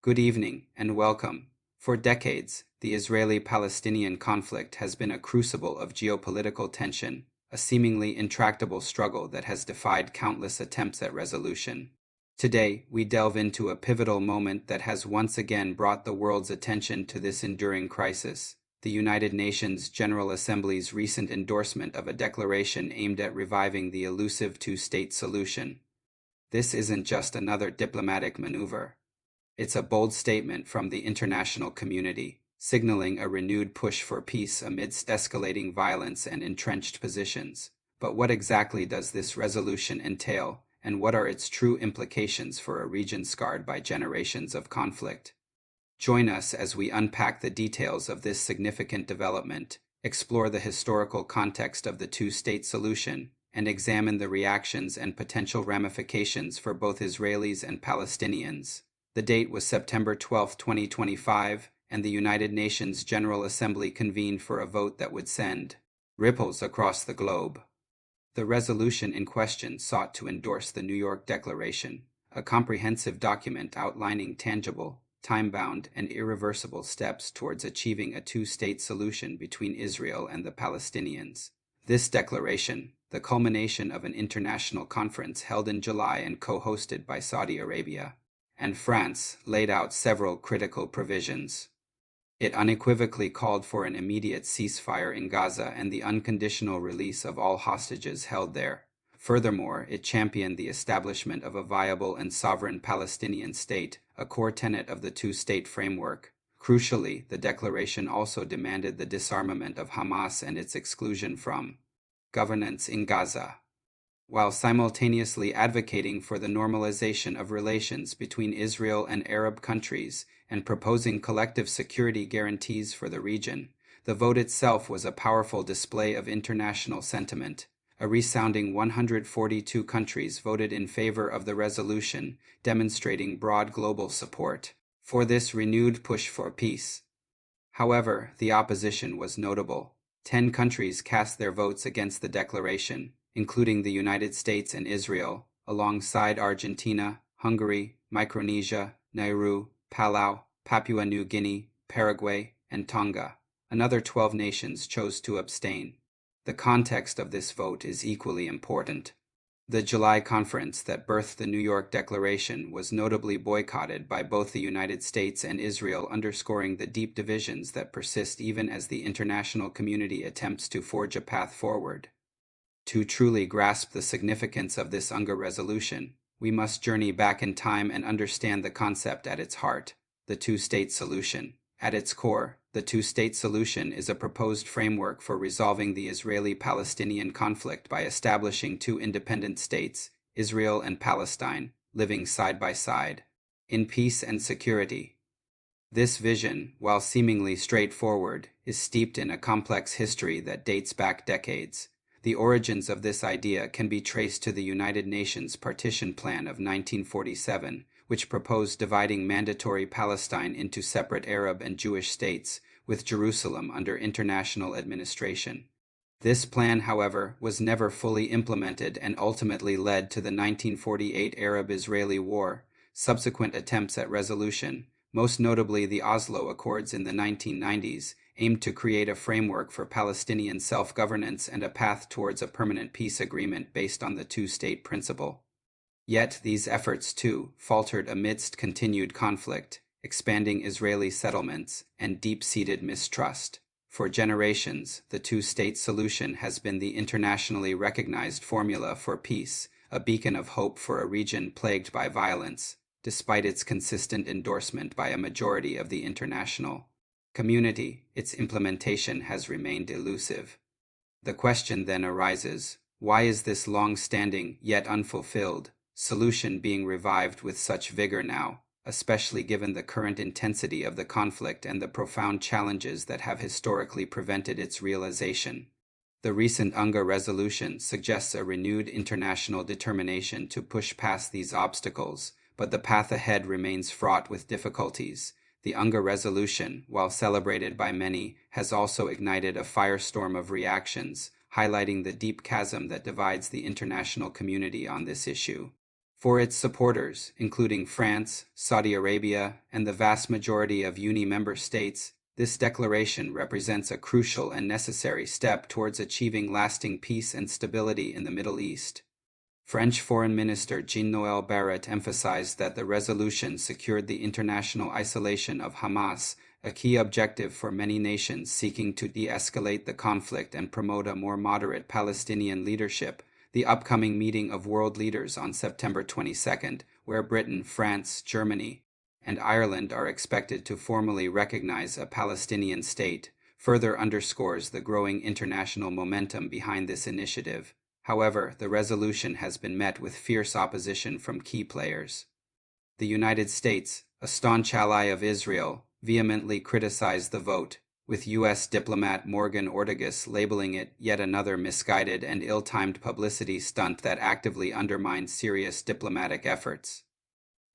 Good evening and welcome. For decades, the Israeli-Palestinian conflict has been a crucible of geopolitical tension, a seemingly intractable struggle that has defied countless attempts at resolution. Today, we delve into a pivotal moment that has once again brought the world's attention to this enduring crisis: the United Nations General Assembly's recent endorsement of a declaration aimed at reviving the elusive two-state solution. This isn't just another diplomatic maneuver. It's a bold statement from the international community, signaling a renewed push for peace amidst escalating violence and entrenched positions. But what exactly does this resolution entail, and what are its true implications for a region scarred by generations of conflict? Join us as we unpack the details of this significant development, explore the historical context of the two-state solution, and examine the reactions and potential ramifications for both Israelis and Palestinians. The date was September 12, 2025, and the United Nations General Assembly convened for a vote that would send ripples across the globe. The resolution in question sought to endorse the New York Declaration, a comprehensive document outlining tangible, time-bound, and irreversible steps towards achieving a two-state solution between Israel and the Palestinians. This declaration, the culmination of an international conference held in July and co-hosted by Saudi Arabia and France, laid out several critical provisions. It unequivocally called for an immediate ceasefire in Gaza and the unconditional release of all hostages held there. Furthermore, it championed the establishment of a viable and sovereign Palestinian state, a core tenet of the two-state framework. Crucially, the declaration also demanded the disarmament of Hamas and its exclusion from governance in Gaza, while simultaneously advocating for the normalization of relations between Israel and Arab countries and proposing collective security guarantees for the region. The vote itself was a powerful display of international sentiment. A resounding 142 countries voted in favor of the resolution, demonstrating broad global support for this renewed push for peace. However, the opposition was notable. 10 countries cast their votes against the declaration, including the United States and Israel, alongside Argentina, Hungary, Micronesia, Nauru, Palau, Papua New Guinea, Paraguay, and Tonga. Another 12 nations chose to abstain. The context of this vote is equally important. The July conference that birthed the New York Declaration was notably boycotted by both the United States and Israel, underscoring the deep divisions that persist even as the international community attempts to forge a path forward. To truly grasp the significance of this UNGA resolution, we must journey back in time and understand the concept at its heart: the two-state solution. At its core, the two-state solution is a proposed framework for resolving the Israeli-Palestinian conflict by establishing two independent states, Israel and Palestine, living side by side, in peace and security. This vision, while seemingly straightforward, is steeped in a complex history that dates back decades. The origins of this idea can be traced to the United Nations Partition Plan of 1947, which proposed dividing mandatory Palestine into separate Arab and Jewish states, with Jerusalem under international administration. This plan, however, was never fully implemented and ultimately led to the 1948 Arab-Israeli War. Subsequent attempts at resolution, most notably the Oslo Accords in the 1990s, aimed to create a framework for Palestinian self-governance and a path towards a permanent peace agreement based on the two-state principle. Yet these efforts, too, faltered amidst continued conflict, expanding Israeli settlements, and deep-seated mistrust. For generations, the two-state solution has been the internationally recognized formula for peace, a beacon of hope for a region plagued by violence, despite its consistent endorsement by a majority of the international community. Its implementation has remained elusive. The question then arises: why is this long-standing, yet unfulfilled, solution being revived with such vigor now, especially given the current intensity of the conflict and the profound challenges that have historically prevented its realization? The recent UNGA resolution suggests a renewed international determination to push past these obstacles, but the path ahead remains fraught with difficulties. The UNGA resolution, while celebrated by many, has also ignited a firestorm of reactions, highlighting the deep chasm that divides the international community on this issue. For its supporters, including France, Saudi Arabia, and the vast majority of UNI member states, this declaration represents a crucial and necessary step towards achieving lasting peace and stability in the Middle East. French Foreign Minister Jean-Noël Barrot emphasized that the resolution secured the international isolation of Hamas, a key objective for many nations seeking to de-escalate the conflict and promote a more moderate Palestinian leadership. The upcoming meeting of world leaders on September 22nd, where Britain, France, Germany, and Ireland are expected to formally recognize a Palestinian state, further underscores the growing international momentum behind this initiative. However, the resolution has been met with fierce opposition from key players. The United States, a staunch ally of Israel, vehemently criticized the vote, with U.S. diplomat Morgan Ortagus labeling it yet another misguided and ill-timed publicity stunt that actively undermines serious diplomatic efforts.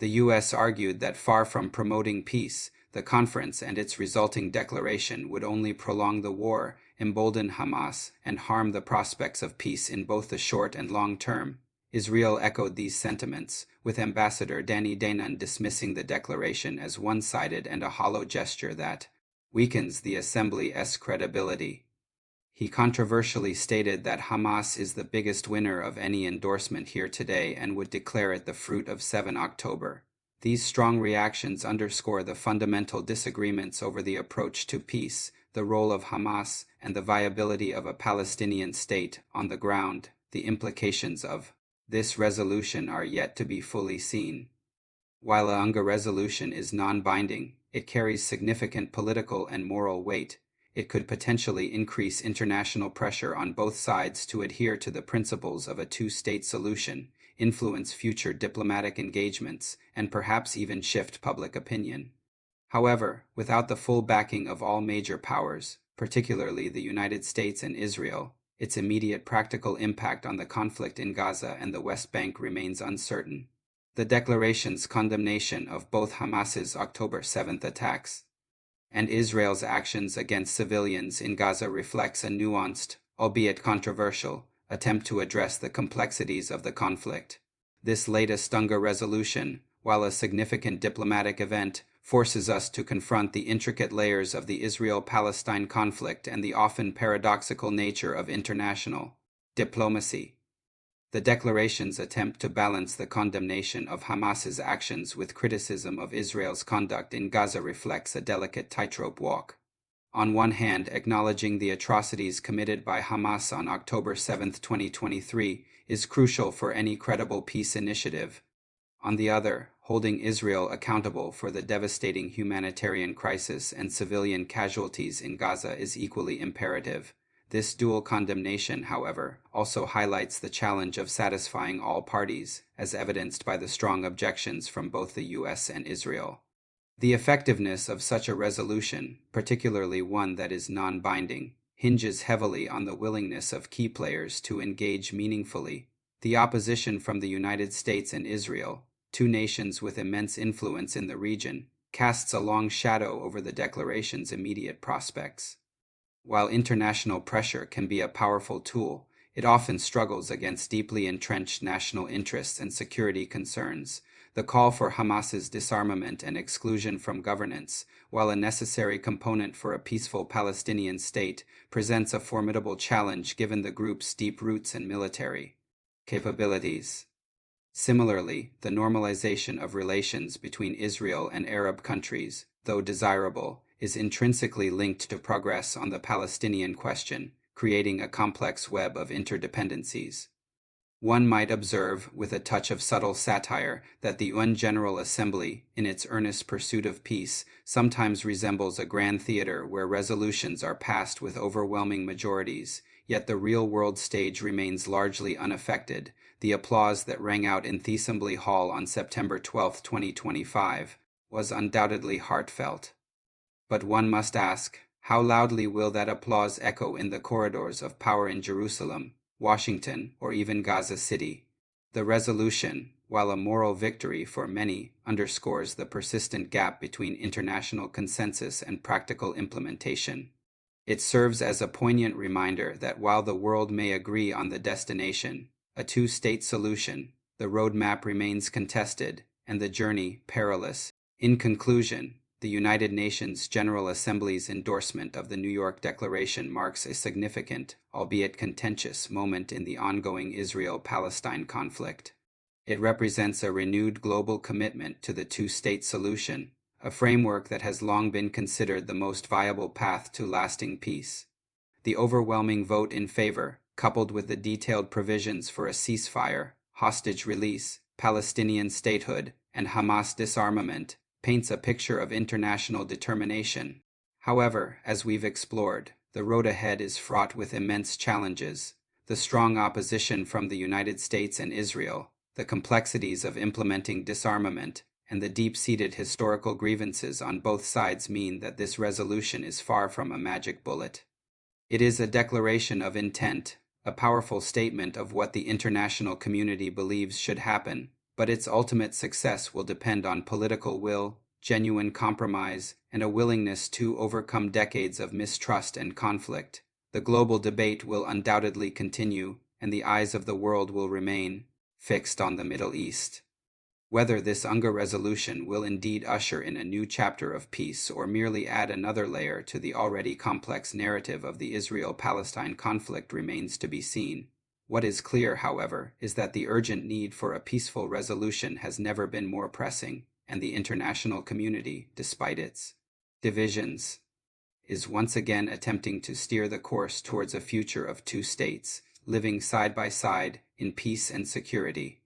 The U.S. argued that far from promoting peace, the conference and its resulting declaration would only prolong the war, embolden Hamas, and harm the prospects of peace in both the short and long term. Israel echoed these sentiments, with Ambassador Danny Danon dismissing the declaration as one-sided and a hollow gesture that weakens the Assembly's credibility. He controversially stated that Hamas is the biggest winner of any endorsement here today and would declare it the fruit of 7 October. These strong reactions underscore the fundamental disagreements over the approach to peace, the role of Hamas, and the viability of a Palestinian state on the ground. The implications of this resolution are yet to be fully seen. While the UNGA resolution is non-binding, it carries significant political and moral weight. It could potentially increase international pressure on both sides to adhere to the principles of a two-state solution, influence future diplomatic engagements, and perhaps even shift public opinion. However, without the full backing of all major powers, particularly the United States and Israel, its immediate practical impact on the conflict in Gaza and the West Bank remains uncertain. The declaration's condemnation of both Hamas's October 7th attacks and Israel's actions against civilians in Gaza reflects a nuanced, albeit controversial, attempt to address the complexities of the conflict. This latest UNGA resolution, while a significant diplomatic event, forces us to confront the intricate layers of the Israel-Palestine conflict and the often paradoxical nature of international diplomacy. The declaration's attempt to balance the condemnation of Hamas's actions with criticism of Israel's conduct in Gaza reflects a delicate tightrope walk. On one hand, acknowledging the atrocities committed by Hamas on October 7, 2023, is crucial for any credible peace initiative. On the other, holding Israel accountable for the devastating humanitarian crisis and civilian casualties in Gaza is equally imperative. This dual condemnation, however, also highlights the challenge of satisfying all parties, as evidenced by the strong objections from both the U.S. and Israel. The effectiveness of such a resolution, particularly one that is non-binding, hinges heavily on the willingness of key players to engage meaningfully. The opposition from the United States and Israel, two nations with immense influence in the region, casts a long shadow over the declaration's immediate prospects. While international pressure can be a powerful tool, it often struggles against deeply entrenched national interests and security concerns. The call for Hamas's disarmament and exclusion from governance, while a necessary component for a peaceful Palestinian state, presents a formidable challenge given the group's deep roots and military capabilities. Similarly, the normalization of relations between Israel and Arab countries, though desirable, is intrinsically linked to progress on the Palestinian question, creating a complex web of interdependencies. One might observe, with a touch of subtle satire, that the UN General Assembly, in its earnest pursuit of peace, sometimes resembles a grand theater where resolutions are passed with overwhelming majorities, yet the real-world stage remains largely unaffected. The applause that rang out in the Assembly Hall on September 12, 2025, was undoubtedly heartfelt. But one must ask, how loudly will that applause echo in the corridors of power in Jerusalem, Washington, or even Gaza City? The resolution, while a moral victory for many, underscores the persistent gap between international consensus and practical implementation. It serves as a poignant reminder that while the world may agree on the destination, a two-state solution, the roadmap remains contested, and the journey perilous. In conclusion, the United Nations General Assembly's endorsement of the New York Declaration marks a significant, albeit contentious, moment in the ongoing Israel-Palestine conflict. It represents a renewed global commitment to the two-state solution, a framework that has long been considered the most viable path to lasting peace. The overwhelming vote in favor, coupled with the detailed provisions for a ceasefire, hostage release, Palestinian statehood, and Hamas disarmament, paints a picture of international determination. However, as we've explored, the road ahead is fraught with immense challenges: the strong opposition from the United States and Israel, the complexities of implementing disarmament, and the deep-seated historical grievances on both sides mean that this resolution is far from a magic bullet. It is a declaration of intent, a powerful statement of what the international community believes should happen, but its ultimate success will depend on political will, genuine compromise, and a willingness to overcome decades of mistrust and conflict. The global debate will undoubtedly continue, and the eyes of the world will remain fixed on the Middle East. Whether this UNGA resolution will indeed usher in a new chapter of peace or merely add another layer to the already complex narrative of the Israel-Palestine conflict remains to be seen. What is clear, however, is that the urgent need for a peaceful resolution has never been more pressing, and the international community, despite its divisions, is once again attempting to steer the course towards a future of two states, living side by side in peace and security.